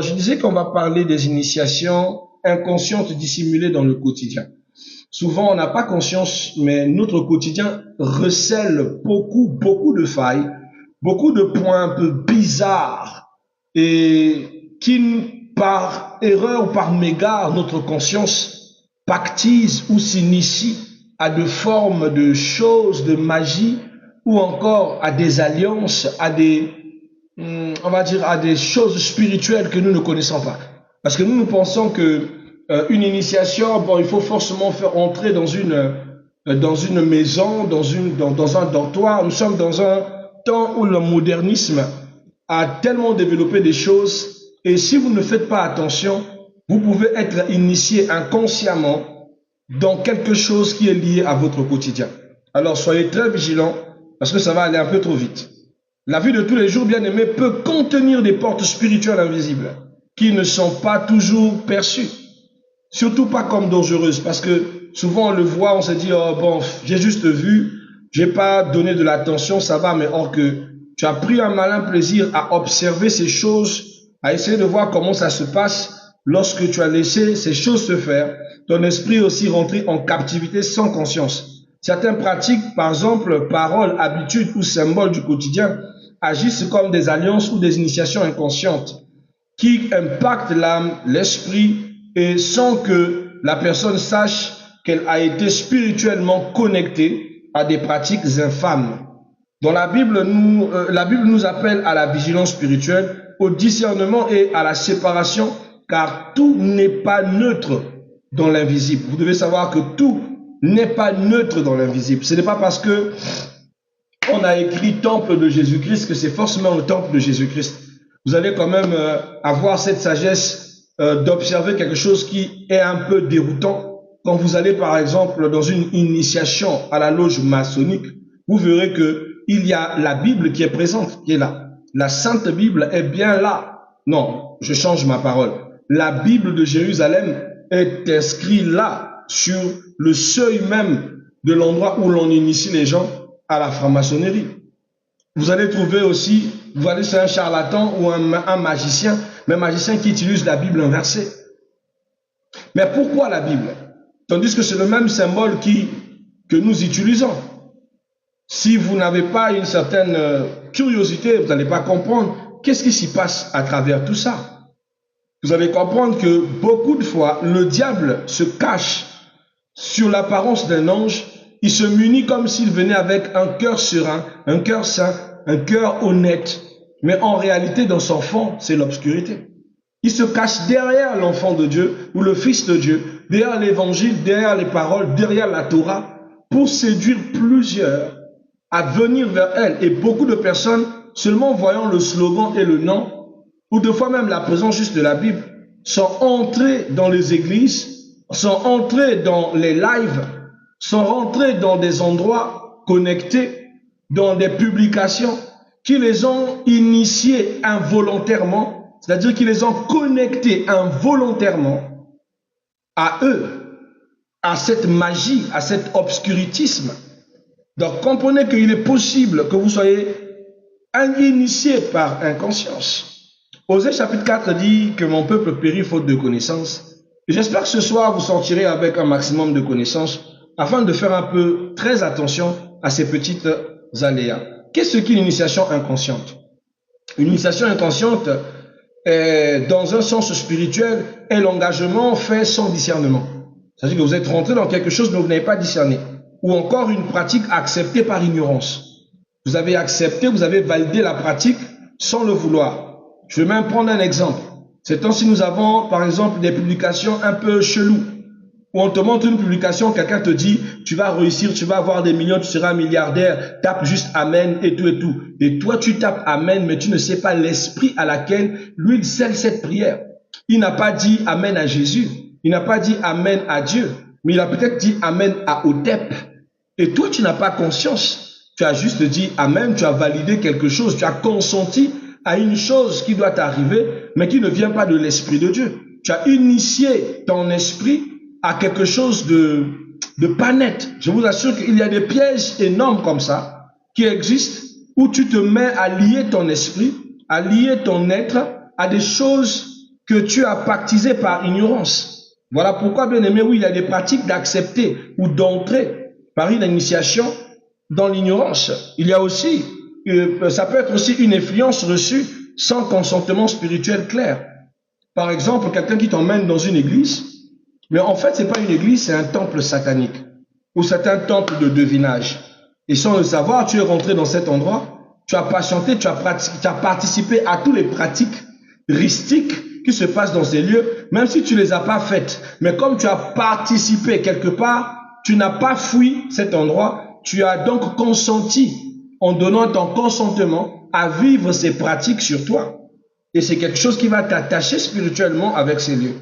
Je disais qu'on va parler des initiations inconscientes dissimulées dans le quotidien. Souvent, on n'a pas conscience, mais notre quotidien recèle beaucoup de failles, beaucoup de points un peu bizarres et qui, par erreur ou par mégarde, notre conscience pactise ou s'initie à de formes de choses, de magie ou encore à des alliances, à des on va dire, à des choses spirituelles que nous ne connaissons pas. Parce que nous pensons que une initiation, bon, il faut forcément faire entrer dans une maison, dans un dortoir. Nous sommes dans un temps où le modernisme a tellement développé des choses, et si vous ne faites pas attention, vous pouvez être initié inconsciemment dans quelque chose qui est lié à votre quotidien. Alors soyez très vigilants, parce que ça va aller un peu trop vite. La vie de tous les jours, bien aimé, peut contenir des portes spirituelles invisibles qui ne sont pas toujours perçues. Surtout pas comme dangereuses, parce que souvent on le voit, on se dit, oh bon, j'ai juste vu, j'ai pas donné de l'attention, ça va, mais or que tu as pris un malin plaisir à observer ces choses, à essayer de voir comment ça se passe lorsque tu as laissé ces choses se faire, ton esprit aussi rentré en captivité sans conscience. Certaines pratiques, par exemple, paroles, habitudes ou symboles du quotidien, agissent comme des alliances ou des initiations inconscientes qui impactent l'âme, l'esprit, et sans que la personne sache qu'elle a été spirituellement connectée à des pratiques infâmes. Dans la Bible nous appelle à la vigilance spirituelle, au discernement et à la séparation, car tout n'est pas neutre dans l'invisible. Vous devez savoir que tout n'est pas neutre dans l'invisible. Ce n'est pas parce que on a écrit temple de Jésus-Christ que c'est forcément le temple de Jésus-Christ. Vous allez quand même avoir cette sagesse d'observer quelque chose qui est un peu déroutant. Quand vous allez par exemple dans une initiation à la loge maçonnique, vous verrez que il y a la Bible qui est présente, qui est là. La Sainte Bible est bien là. Non, je change ma parole. La Bible de Jérusalem est inscrite là, sur le seuil même de l'endroit où l'on initie les gens à la franc-maçonnerie. Vous allez trouver aussi, vous allez sur un charlatan ou un magicien, mais un magicien qui utilise la Bible inversée. Mais pourquoi la Bible? Tandis que c'est le même symbole que nous utilisons. Si vous n'avez pas une certaine curiosité, vous n'allez pas comprendre qu'est-ce qui s'y passe à travers tout ça. Vous allez comprendre que beaucoup de fois, le diable se cache sur l'apparence d'un ange. Il se munit comme s'il venait avec un cœur serein, un cœur saint, un cœur honnête. Mais en réalité, dans son fond, c'est l'obscurité. Il se cache derrière l'enfant de Dieu ou le fils de Dieu, derrière l'évangile, derrière les paroles, derrière la Torah, pour séduire plusieurs à venir vers elle. Et beaucoup de personnes, seulement voyant le slogan et le nom, ou deux fois même la présence juste de la Bible, sont entrées dans les églises, sont entrées dans les lives, sont rentrés dans des endroits connectés, dans des publications qui les ont initiés involontairement, c'est-à-dire qui les ont connectés involontairement à eux, à cette magie, à cet obscurantisme. Donc comprenez qu'il est possible que vous soyez initié par inconscience. Osée chapitre 4 dit que mon peuple périt faute de connaissance. Et j'espère que ce soir vous sortirez avec un maximum de connaissances afin de faire un peu très attention à ces petites aléas. Qu'est-ce qu'une initiation inconsciente? Une initiation inconsciente, dans un sens spirituel, est l'engagement fait sans discernement. C'est-à-dire que vous êtes rentré dans quelque chose mais vous n'avez pas discerné. Ou encore une pratique acceptée par ignorance. Vous avez accepté, vous avez validé la pratique sans le vouloir. Je vais même prendre un exemple. Ces temps-ci, nous avons par exemple des publications un peu cheloues. Où on te montre une publication, quelqu'un te dit, tu vas réussir, tu vas avoir des millions, tu seras milliardaire, tape juste Amen et tout et tout. Et toi, tu tapes Amen, mais tu ne sais pas l'esprit à laquelle lui, il scelle cette prière. Il n'a pas dit Amen à Jésus, il n'a pas dit Amen à Dieu, mais il a peut-être dit Amen à Otep. Et toi, tu n'as pas conscience. Tu as juste dit Amen, tu as validé quelque chose, tu as consenti à une chose qui doit t'arriver, mais qui ne vient pas de l'esprit de Dieu. Tu as initié ton esprit à quelque chose de pas net. Je vous assure qu'il y a des pièges énormes comme ça qui existent où tu te mets à lier ton esprit, à lier ton être à des choses que tu as pactisé par ignorance. Voilà pourquoi, bien aimé, oui, il y a des pratiques d'accepter ou d'entrer par une initiation dans l'ignorance. Il y a aussi, ça peut être aussi une influence reçue sans consentement spirituel clair. Par exemple, quelqu'un qui t'emmène dans une église, mais en fait, c'est pas une église, c'est un temple satanique, ou c'est un temple de devinage. Et sans le savoir, tu es rentré dans cet endroit, tu as patienté, tu as participé à toutes les pratiques ristiques qui se passent dans ces lieux, même si tu les as pas faites. Mais comme tu as participé quelque part, tu n'as pas fui cet endroit, tu as donc consenti en donnant ton consentement à vivre ces pratiques sur toi. Et c'est quelque chose qui va t'attacher spirituellement avec ces lieux.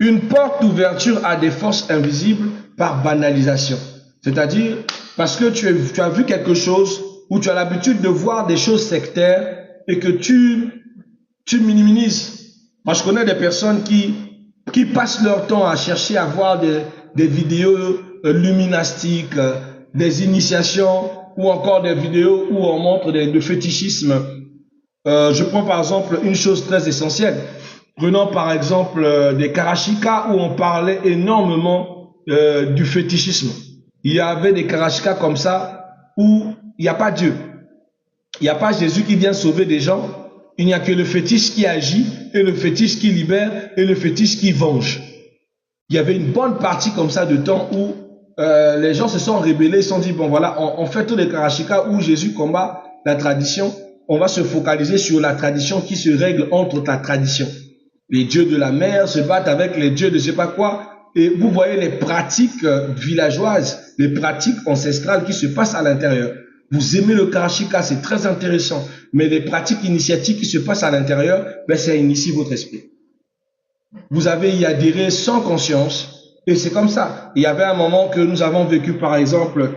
Une porte d'ouverture à des forces invisibles par banalisation. C'est-à-dire, parce que tu as vu quelque chose où tu as l'habitude de voir des choses sectaires et que tu minimises. Moi, je connais des personnes qui passent leur temps à chercher à voir des vidéos luminastiques, des initiations ou encore des vidéos où on montre de fétichisme. Je prends par exemple une chose très essentielle. Prenons par exemple des Karachika où on parlait énormément du fétichisme. Il y avait des Karachika comme ça où il n'y a pas Dieu. Il n'y a pas Jésus qui vient sauver des gens. Il n'y a que le fétiche qui agit et le fétiche qui libère et le fétiche qui venge. Il y avait une bonne partie comme ça de temps où les gens se sont rebellés, ils se sont dit, bon voilà, on fait tous les Karachika où Jésus combat la tradition. On va se focaliser sur la tradition qui se règle entre ta tradition. Les dieux de la mer se battent avec les dieux de je sais pas quoi. Et vous voyez les pratiques villageoises, les pratiques ancestrales qui se passent à l'intérieur. Vous aimez le Karachika, c'est très intéressant. Mais les pratiques initiatiques qui se passent à l'intérieur, ben, ça initie votre esprit. Vous avez y adhéré sans conscience. Et c'est comme ça. Il y avait un moment que nous avons vécu, par exemple,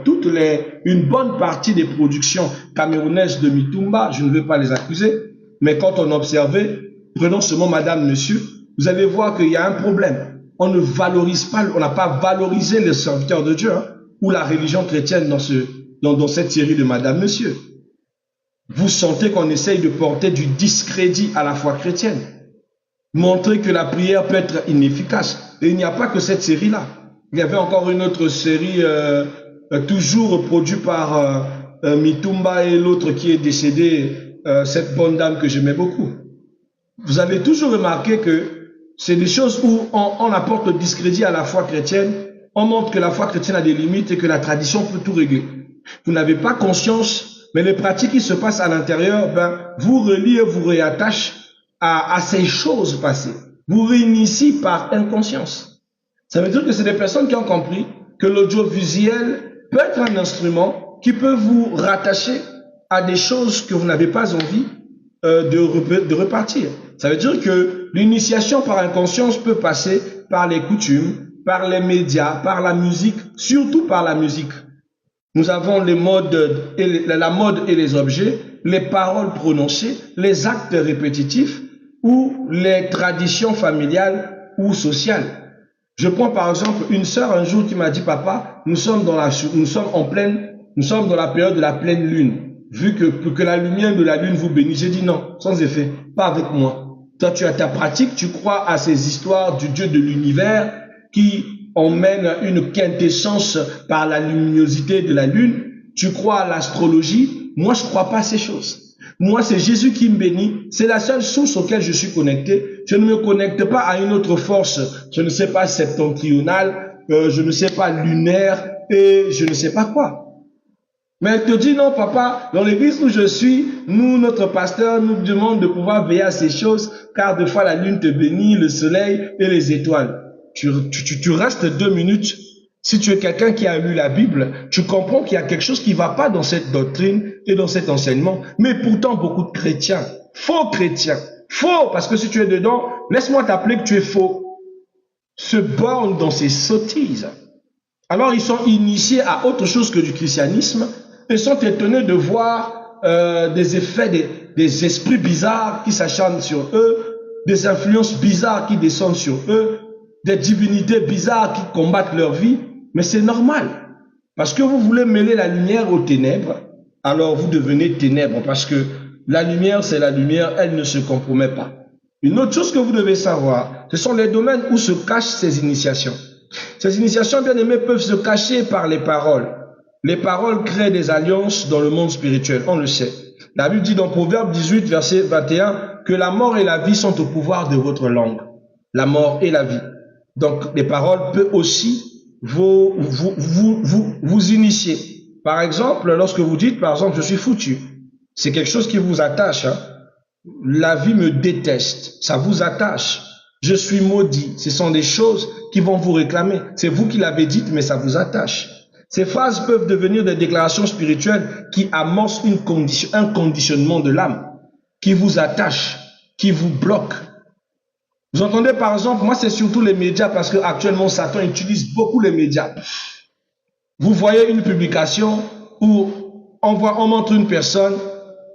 une bonne partie des productions camerounaises de Mitumba. Je ne veux pas les accuser. Mais quand on observait, prenons ce mot madame, monsieur, vous allez voir qu'il y a un problème. On ne valorise pas, on n'a pas valorisé les serviteurs de Dieu, hein, ou la religion chrétienne dans cette série de madame, monsieur. Vous sentez qu'on essaye de porter du discrédit à la foi chrétienne. Montrer que la prière peut être inefficace. Et il n'y a pas que cette série-là. Il y avait encore une autre série, toujours produite par Mitumba et l'autre qui est décédée, cette bonne dame que j'aimais beaucoup. Vous avez toujours remarqué que c'est des choses où on apporte le discrédit à la foi chrétienne, on montre que la foi chrétienne a des limites et que la tradition peut tout régler. Vous n'avez pas conscience, mais les pratiques qui se passent à l'intérieur, ben, vous reliez, vous réattachez à ces choses passées. Vous réinitiez par inconscience. Ça veut dire que c'est des personnes qui ont compris que l'audiovisuel peut être un instrument qui peut vous rattacher à des choses que vous n'avez pas envie de repartir. Ça veut dire que l'initiation par inconscience peut passer par les coutumes, par les médias, par la musique, surtout par la musique. Nous avons la mode et les objets, les paroles prononcées, les actes répétitifs ou les traditions familiales ou sociales. Je prends par exemple une sœur un jour qui m'a dit, papa, nous sommes dans la période de la pleine lune. Vu que la lumière de la lune vous bénit, j'ai dit non, sans effet, pas avec moi. Toi, tu as ta pratique, tu crois à ces histoires du Dieu de l'univers qui emmène une quintessence par la luminosité de la lune. Tu crois à l'astrologie. Moi, je ne crois pas à ces choses. Moi, c'est Jésus qui me bénit. C'est la seule source auquel je suis connecté. Je ne me connecte pas à une autre force. Je ne sais pas septentrionale, je ne sais pas lunaire et je ne sais pas quoi. Mais elle te dit non, papa, dans l'église où je suis, notre pasteur nous demande de pouvoir veiller à ces choses, car des fois la lune te bénit, le soleil et les étoiles. Tu restes 2 minutes. Si tu es quelqu'un qui a lu la Bible, tu comprends qu'il y a quelque chose qui ne va pas dans cette doctrine et dans cet enseignement. Mais pourtant, beaucoup de chrétiens, faux parce que si tu es dedans, laisse-moi t'appeler que tu es faux, se bornent dans ces sottises. Alors, ils sont initiés à autre chose que du christianisme et sont étonnés de voir des effets, des esprits bizarres qui s'acharnent sur eux, des influences bizarres qui descendent sur eux, des divinités bizarres qui combattent leur vie. Mais c'est normal. Parce que vous voulez mêler la lumière aux ténèbres, alors vous devenez ténèbres. Parce que la lumière, c'est la lumière, elle ne se compromet pas. Une autre chose que vous devez savoir, ce sont les domaines où se cachent ces initiations. Ces initiations, bien aimées, peuvent se cacher par les paroles. Les paroles créent des alliances dans le monde spirituel, on le sait. La Bible dit dans Proverbe 18, verset 21, que la mort et la vie sont au pouvoir de votre langue. La mort et la vie. Donc, les paroles peuvent aussi vous initier. Par exemple, lorsque vous dites, par exemple, je suis foutu, c'est quelque chose qui vous attache. Hein? La vie me déteste, ça vous attache. Je suis maudit, ce sont des choses qui vont vous réclamer. C'est vous qui l'avez dites, mais ça vous attache. Ces phrases peuvent devenir des déclarations spirituelles qui amorcent un conditionnement de l'âme, qui vous attache, qui vous bloque. Vous entendez par exemple, moi c'est surtout les médias parce que actuellement Satan utilise beaucoup les médias. Vous voyez une publication où on montre une personne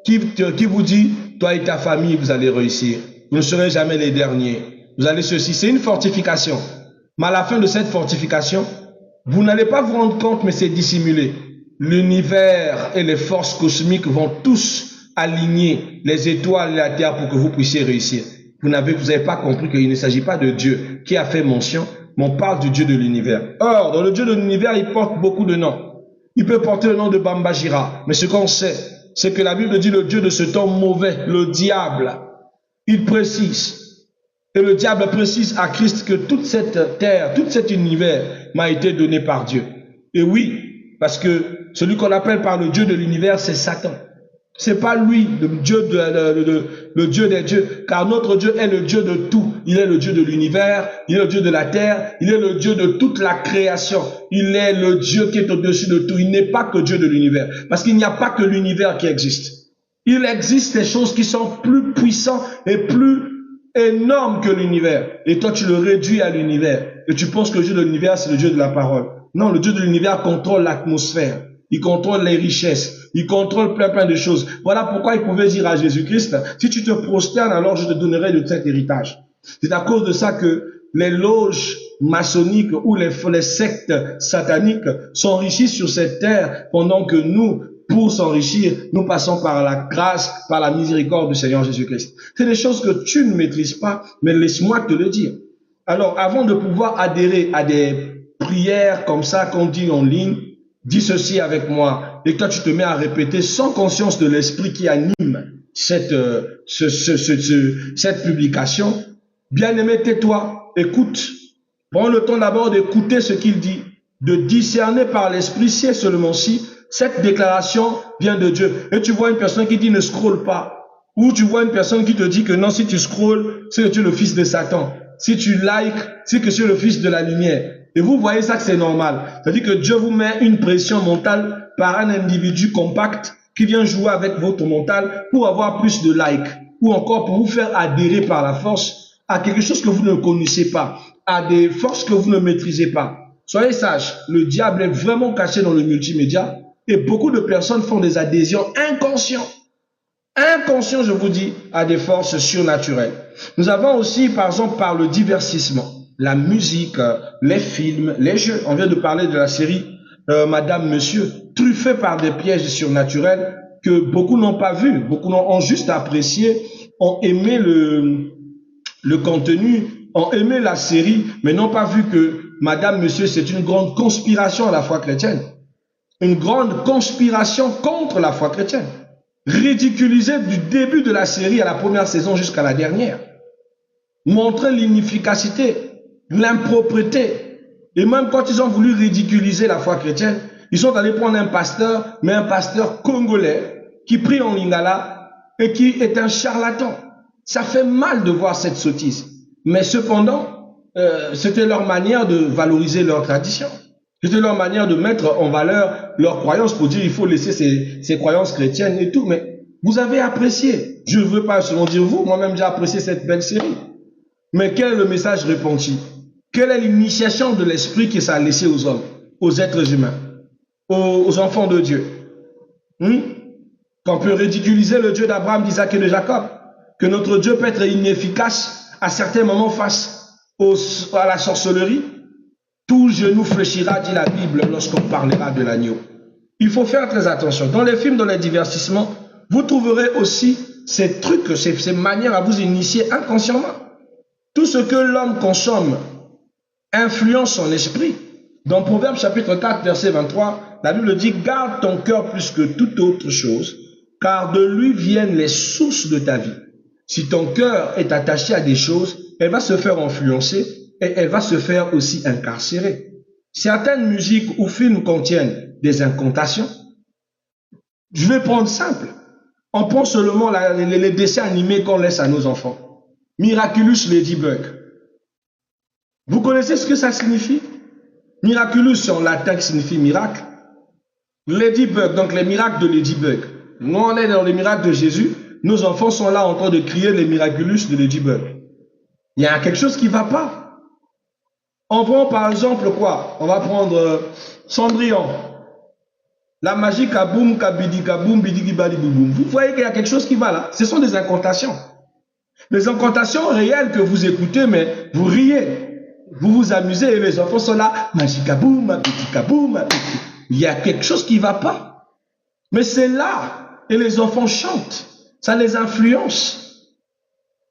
qui vous dit, toi et ta famille, vous allez réussir. Vous ne serez jamais les derniers. Vous allez ceci. C'est une fortification. Mais à la fin de cette fortification, vous n'allez pas vous rendre compte, mais c'est dissimulé. L'univers et les forces cosmiques vont tous aligner les étoiles et la terre pour que vous puissiez réussir. Vous n'avez pas compris qu'il ne s'agit pas de Dieu qui a fait mention, mais on parle du Dieu de l'univers. Or, dans le Dieu de l'univers, il porte beaucoup de noms. Il peut porter le nom de Bambajira, mais ce qu'on sait, c'est que la Bible dit le Dieu de ce temps mauvais, le diable. Il précise. Et le diable précise à Christ que toute cette terre, tout cet univers m'a été donné par Dieu. Et oui, parce que celui qu'on appelle par le Dieu de l'univers, c'est Satan. C'est pas lui, le Dieu des dieux, car notre Dieu est le Dieu de tout. Il est le Dieu de l'univers, il est le Dieu de la terre, il est le Dieu de toute la création. Il est le Dieu qui est au-dessus de tout. Il n'est pas que Dieu de l'univers, parce qu'il n'y a pas que l'univers qui existe. Il existe des choses qui sont plus puissantes et plus énormes que l'univers. Et toi, tu le réduis à l'univers. Et tu penses que le Dieu de l'univers, c'est le Dieu de la parole. Non, le Dieu de l'univers contrôle l'atmosphère. Il contrôle les richesses. Il contrôle plein de choses. Voilà pourquoi il pouvait dire à Jésus-Christ, si tu te prosternes, alors je te donnerai de cet héritage. C'est à cause de ça que les loges maçonniques ou les sectes sataniques s'enrichissent sur cette terre pendant que nous, pour s'enrichir, nous passons par la grâce, par la miséricorde du Seigneur Jésus-Christ. C'est des choses que tu ne maîtrises pas, mais laisse-moi te le dire. Alors, avant de pouvoir adhérer à des prières comme ça qu'on dit en ligne, dis ceci avec moi, et toi tu te mets à répéter sans conscience de l'esprit qui anime cette publication. Bien-aimé, tais-toi, écoute. Prends le temps d'abord d'écouter ce qu'il dit, de discerner par l'esprit si et seulement si cette déclaration vient de Dieu. Et tu vois une personne qui dit ne scrolle pas, ou tu vois une personne qui te dit que non, si tu scrolles, c'est que tu es le fils de Satan. Si tu likes, c'est que tu es le fils de la lumière. Et vous voyez ça que c'est normal. C'est-à-dire que Dieu vous met une pression mentale par un individu compact qui vient jouer avec votre mental pour avoir plus de likes, ou encore pour vous faire adhérer par la force à quelque chose que vous ne connaissez pas, à des forces que vous ne maîtrisez pas. Soyez sages, le diable est vraiment caché dans le multimédia et beaucoup de personnes font des adhésions inconscientes, je vous dis, à des forces surnaturelles. Nous avons aussi, par exemple, par le divertissement, la musique, les films, les jeux. On vient de parler de la série Madame, Monsieur, truffée par des pièges surnaturels que beaucoup n'ont pas vu, beaucoup ont juste apprécié, ont aimé le contenu, ont aimé la série, mais n'ont pas vu que Madame, Monsieur, c'est une grande conspiration à la foi chrétienne. Une grande conspiration contre la foi chrétienne. Ridiculisée du début de la série à la première saison jusqu'à la dernière. Montrer l'inefficacité, l'impropreté. Et même quand ils ont voulu ridiculiser la foi chrétienne, ils sont allés prendre un pasteur, mais un pasteur congolais, qui prie en lingala et qui est un charlatan. Ça fait mal de voir cette sottise. Mais cependant, c'était leur manière de valoriser leur tradition. C'était leur manière de mettre en valeur leurs croyances pour dire il faut laisser ces croyances chrétiennes et tout. Mais vous avez apprécié. Je ne veux pas seulement dire vous, moi-même j'ai apprécié cette belle série. Mais quel est le message repenti? Quelle est l'initiation de l'esprit que ça a laissé aux hommes, aux êtres humains, aux enfants de Dieu? Qu'on peut ridiculiser le Dieu d'Abraham, d'Isaac et de Jacob. Que notre Dieu peut être inefficace à certains moments face à la sorcellerie. Tout genou fléchira, dit la Bible, lorsqu'on parlera de l'agneau. Il faut faire très attention. Dans les films, dans les divertissements, vous trouverez aussi ces trucs, ces manières à vous initier inconsciemment. Tout ce que l'homme consomme influence son esprit. Dans Proverbe chapitre 4, verset 23, la Bible dit « Garde ton cœur plus que toute autre chose, car de lui viennent les sources de ta vie. » Si ton cœur est attaché à des choses, elle va se faire influencer et elle va se faire aussi incarcérer. Certaines musiques ou films contiennent des incantations. Je vais prendre simple. On prend seulement les dessins animés qu'on laisse à nos enfants. Miraculous Ladybug. Vous connaissez ce que ça signifie? Miraculous, c'est en latin qui signifie miracle. Ladybug, donc les miracles de Ladybug. Nous, on est dans les miracles de Jésus. Nos enfants sont là en train de crier les miraculous de Ladybug. Il y a quelque chose qui ne va pas. On prend par exemple quoi? On va prendre Cendrillon. La magie kaboum, kabidi kaboum, bidigi badi bouboum. Vous voyez qu'il y a quelque chose qui va là. Ce sont des incantations. Des incantations réelles que vous écoutez, mais vous riez. Vous vous amusez et les enfants sont là. Magie kaboum, abidi kaboum, abidi. Il y a quelque chose qui ne va pas. Mais c'est là. Et les enfants chantent. Ça les influence.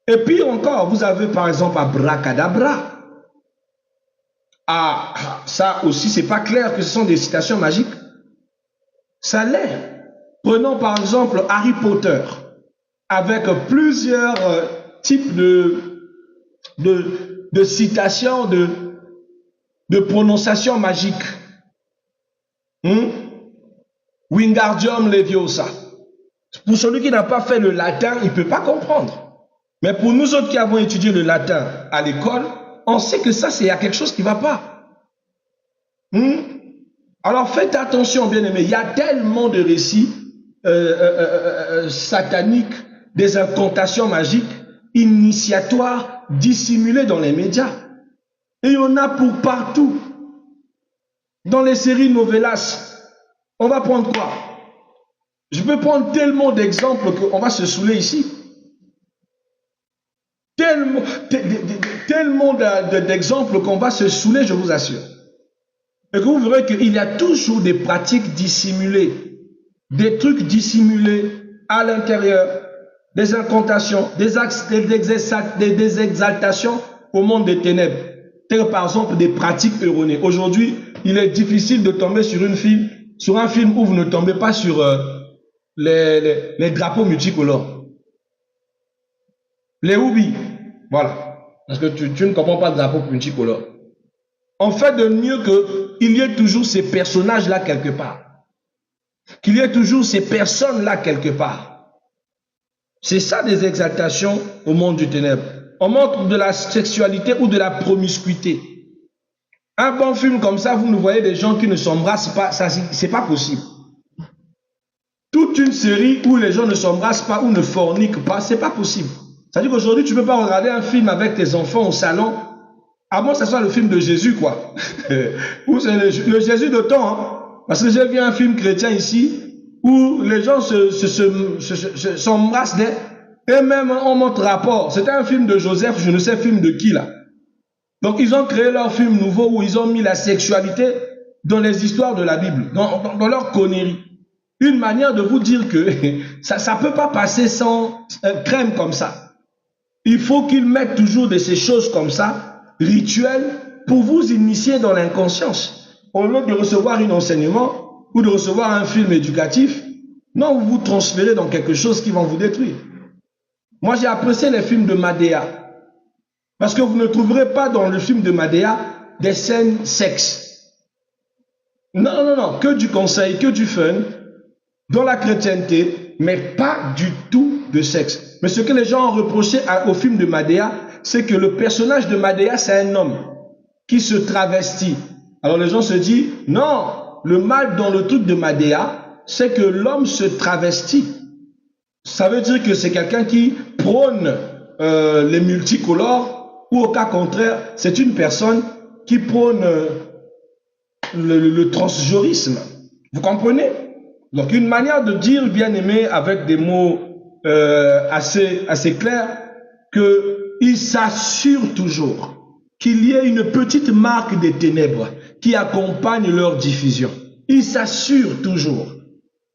Et puis encore, vous avez par exemple abracadabra. Ah, ça aussi, c'est pas clair que ce sont des citations magiques. Ça l'est. Prenons par exemple Harry Potter, avec plusieurs types de citations, de prononciations magiques. Wingardium Leviosa. Pour celui qui n'a pas fait le latin, il ne peut pas comprendre. Mais pour nous autres qui avons étudié le latin à l'école, on sait que ça, il y a quelque chose qui ne va pas. Alors faites attention, bien-aimés, il y a tellement de récits sataniques, des incantations magiques, initiatoires, dissimulées dans les médias. Et il y en a pour partout. Dans les séries novellas, on va prendre quoi? Je peux prendre tellement d'exemples qu'on va se saouler ici. Tellement d'exemples qu'on va se saouler, je vous assure. Et que vous verrez qu'il y a toujours des pratiques dissimulées, des trucs dissimulés à l'intérieur, des incantations, des exaltations au monde des ténèbres, telles par exemple des pratiques erronées. Aujourd'hui, il est difficile de tomber sur un film où vous ne tombez pas sur les drapeaux multicolores. Les houbi, voilà. Parce que tu ne comprends pas le drapeau multicolore. On fait de mieux qu'il y ait toujours ces personnages-là quelque part. Qu'il y ait toujours ces personnes-là quelque part. C'est ça des exaltations au monde du ténèbre. On montre de la sexualité ou de la promiscuité. Un bon film comme ça, vous ne voyez des gens qui ne s'embrassent pas, ça c'est pas possible. Toute une série où les gens ne s'embrassent pas ou ne forniquent pas, c'est pas possible. C'est-à-dire qu'aujourd'hui, tu ne peux pas regarder un film avec tes enfants au salon, à moins que ce soit le film de Jésus, quoi. Ou c'est le Jésus de temps, hein. Parce que j'ai vu un film chrétien ici, où les gens s'embrassent, et même on montre rapport. C'était un film de Joseph, je ne sais film de qui, là. Donc ils ont créé leur film nouveau, où ils ont mis la sexualité dans les histoires de la Bible, dans leur connerie. Une manière de vous dire que ça ne peut pas passer sans crème comme ça. Il faut qu'ils mettent toujours de ces choses comme ça, rituelles, pour vous initier dans l'inconscience. Au lieu de recevoir un enseignement ou de recevoir un film éducatif, non, vous vous transférez dans quelque chose qui va vous détruire. Moi, j'ai apprécié les films de Madea. Parce que vous ne trouverez pas dans le film de Madea des scènes sexe. Non, non, non, que du conseil, que du fun, dans la chrétienté, mais pas du tout de sexe. Mais ce que les gens ont reproché au film de Madea, c'est que le personnage de Madea, c'est un homme qui se travestit. Alors les gens se disent, non, le mal dans le truc de Madea, c'est que l'homme se travestit. Ça veut dire que c'est quelqu'un qui prône les multicolores, ou au cas contraire, c'est une personne qui prône le transgenrisme. Vous comprenez? Donc une manière de dire, bien aimé, avec des mots assez clairs, qu'il s'assure toujours qu'il y ait une petite marque des ténèbres qui accompagne leur diffusion. Il s'assure toujours.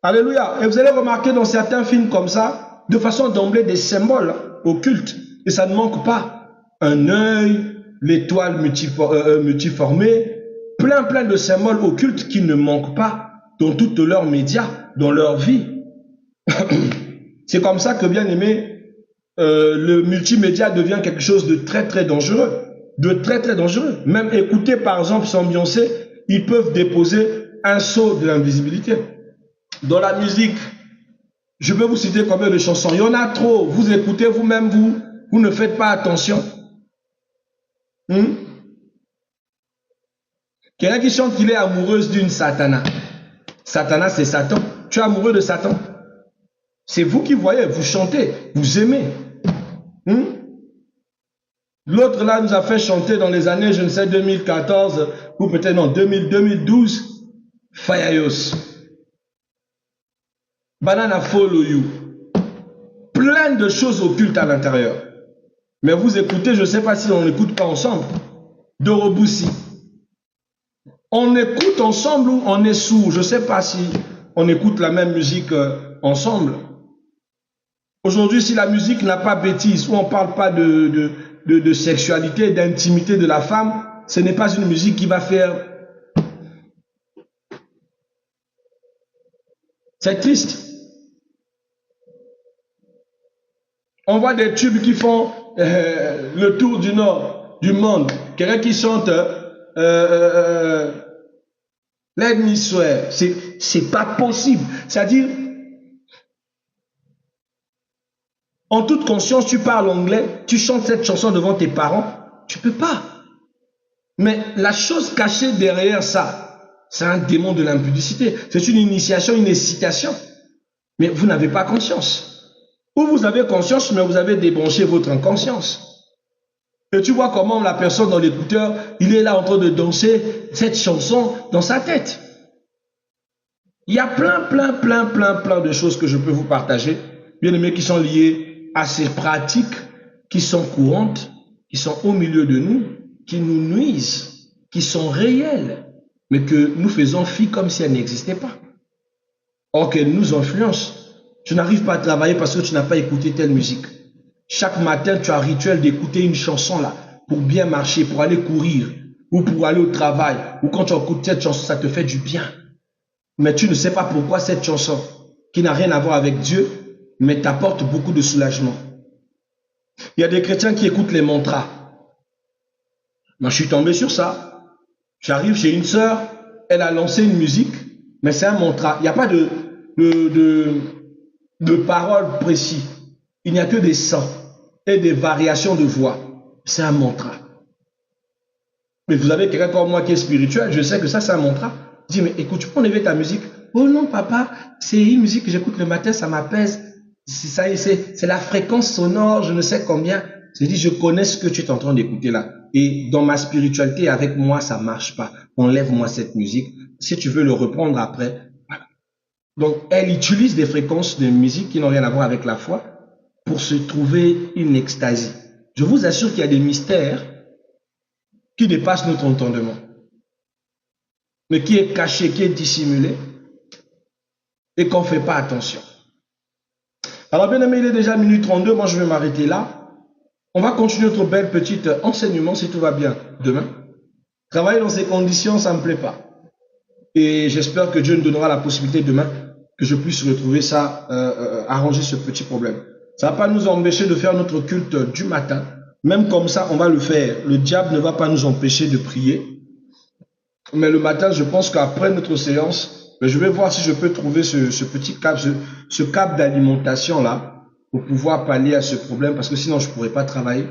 Alléluia. Et vous allez remarquer dans certains films comme ça, de façon d'emblée des symboles occultes. Et ça ne manque pas. Un œil, l'étoile multiformée, plein de symboles occultes qui ne manquent pas dans toutes leurs médias, dans leur vie. C'est comme ça que, bien aimé, le multimédia devient quelque chose de très dangereux. De très dangereux. Même écouter, par exemple, sans Beyoncé, ils peuvent déposer un sceau de l'invisibilité. Dans la musique, je peux vous citer combien de chansons. Il y en a trop. Vous écoutez vous-même, vous ne faites pas attention. Quelqu'un qui chante qu'il est amoureuse d'une Satana. Satana, c'est Satan. Tu es amoureux de Satan? C'est vous qui voyez, vous chantez, vous aimez. L'autre là nous a fait chanter dans les années, je ne sais, 2014 ou peut-être non, 2012, Fayayos. Banana Follow You. Plein de choses occultes à l'intérieur. Mais vous écoutez, je ne sais pas si on n'écoute pas ensemble. Doro Boussi. On écoute ensemble ou on est sourd? Je ne sais pas si on écoute la même musique ensemble. Aujourd'hui, si la musique n'a pas bêtise, ou on ne parle pas de sexualité, d'intimité de la femme, ce n'est pas une musique qui va faire... C'est triste. On voit des tubes qui font le tour du nord, du monde. Quelqu'un qui chante Let me swear. C'est pas possible. C'est-à-dire, en toute conscience, tu parles anglais, tu chantes cette chanson devant tes parents, tu peux pas. Mais la chose cachée derrière ça, c'est un démon de l'impudicité. C'est une initiation, une excitation. Mais vous n'avez pas conscience. Ou vous avez conscience, mais vous avez débranché votre inconscience. Et tu vois comment la personne dans l'écouteur, il est là en train de danser cette chanson dans sa tête. Il y a plein de choses que je peux vous partager, bien aimés, qui sont liées à ces pratiques qui sont courantes, qui sont au milieu de nous, qui nous nuisent, qui sont réelles, mais que nous faisons fi comme si elles n'existaient pas. Or qu'elles nous influencent. Tu n'arrives pas à travailler parce que tu n'as pas écouté telle musique. Chaque matin, tu as un rituel d'écouter une chanson là, pour bien marcher, pour aller courir, ou pour aller au travail, ou quand tu écoutes cette chanson, ça te fait du bien. Mais tu ne sais pas pourquoi cette chanson, qui n'a rien à voir avec Dieu, mais t'apporte beaucoup de soulagement. Il y a des chrétiens qui écoutent les mantras. Moi, je suis tombé sur ça. J'arrive chez une sœur, elle a lancé une musique, mais c'est un mantra. Il n'y a pas de paroles précises. Il n'y a que des sons et des variations de voix. C'est un mantra. Mais vous avez quelqu'un comme moi qui est spirituel, je sais que ça, c'est un mantra. Je dis, mais écoute, tu peux enlever ta musique? Oh non, papa, c'est une musique que j'écoute le matin, ça m'apaise. C'est la fréquence sonore, je ne sais combien. Je dis, je connais ce que tu es en train d'écouter là. Et dans ma spiritualité, avec moi, ça marche pas. Enlève-moi cette musique. Si tu veux le reprendre après, voilà. Donc, elle utilise des fréquences de musique qui n'ont rien à voir avec la foi pour se trouver une extasie. Je vous assure qu'il y a des mystères qui dépassent notre entendement, mais qui est caché, qui est dissimulé, et qu'on ne fait pas attention. Alors, bien aimé, il est déjà minuit 32, moi je vais m'arrêter là. On va continuer notre belle petite enseignement, si tout va bien, demain. Travailler dans ces conditions, ça ne me plaît pas. Et j'espère que Dieu nous donnera la possibilité demain que je puisse retrouver ça, arranger ce petit problème. Ça ne va pas nous empêcher de faire notre culte du matin. Même comme ça, on va le faire. Le diable ne va pas nous empêcher de prier. Mais le matin, je pense qu'après notre séance, je vais voir si je peux trouver ce petit câble, ce câble d'alimentation là, pour pouvoir pallier à ce problème, parce que sinon, je ne pourrais pas travailler.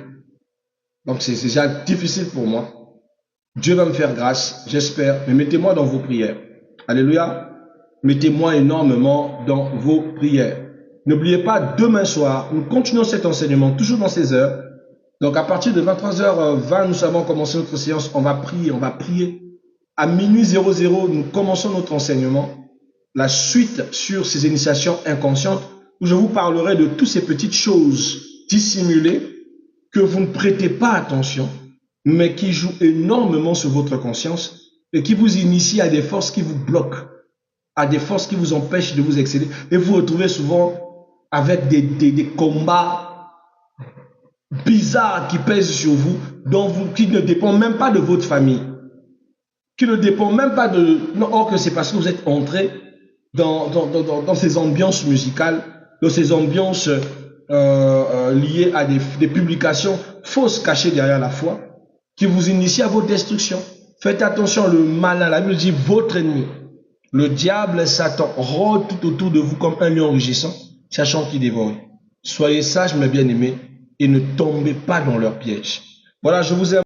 Donc, c'est déjà difficile pour moi. Dieu va me faire grâce, j'espère. Mais mettez-moi dans vos prières. Alléluia. Mettez-moi énormément dans vos prières. N'oubliez pas, demain soir, nous continuons cet enseignement, toujours dans ces heures. Donc, à partir de 23h20, nous avons commencé notre séance. On va prier. À minuit 00, nous commençons notre enseignement. La suite sur ces initiations inconscientes, où je vous parlerai de toutes ces petites choses dissimulées que vous ne prêtez pas attention, mais qui jouent énormément sur votre conscience et qui vous initient à des forces qui vous bloquent, à des forces qui vous empêchent de vous exceller. Et vous vous retrouvez souvent avec des combats bizarres qui pèsent sur vous, qui ne dépendent même pas de votre famille, qui ne dépendent même pas de... Non, or que c'est parce que vous êtes entré dans ces ambiances musicales, dans ces ambiances liées à des publications fausses cachées derrière la foi, qui vous initient à votre destruction. Faites attention, le malin, la Bible dit votre ennemi, le diable, Satan, rôde tout autour de vous comme un lion rugissant, sachant qu'il dévore. Soyez sages, mes bien-aimés, et ne tombez pas dans leur piège. Voilà, je vous aime.